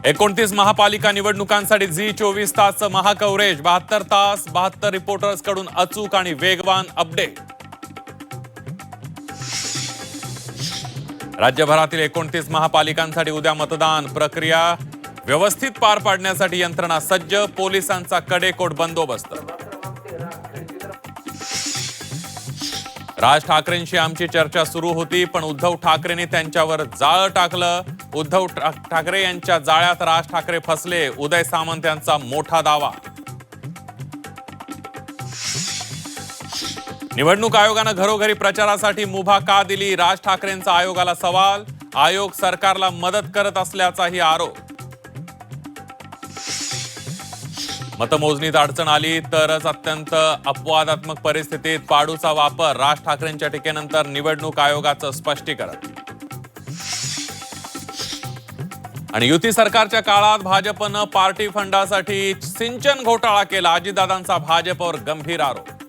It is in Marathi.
एकोणतीस महापालिका निवडणुकांसाठी झी 24 तास महाकव्हरेज 72 तास 72 रिपोर्टर्स कडून अचूक आणि वेगवान अपडेट। राज्यभरातील 29 महापालिकांसाठी उद्या मतदान प्रक्रिया व्यवस्थित पार पाडण्यासाठी यंत्रणा सज्ज, पोलिसांचा कडेकोट बंदोबस्त। राज ठाकरेंशी आमची चर्चा सुरू होती, पण उद्धव ठाकरेंनी त्यांच्यावर जाळं टाकलं। उद्धव ठाकरे यांच्या जाळ्यात राज ठाकरे फसले, उदय सामंत यांचा मोठा दावा। निवडणूक आयोगानं घरोघरी प्रचारासाठी मुभा का दिली, राज ठाकरेंचा आयोगाला सवाल। आयोग सरकारला मदत करत असल्याचाही आरोप। मतमोजणीत अडचण आली तरच अत्यंत अपवादात्मक परिस्थितीत पाडूचा वापर, राज ठाकरेंच्या टीकेनंतर निवडणूक आयोगाचं स्पष्टीकरण। आणि युती सरकारच्या काळात भाजपनं पार्टी फंडासाठी सिंचन घोटाळा केला, अजितदादांचा भाजपवर गंभीर आरोप।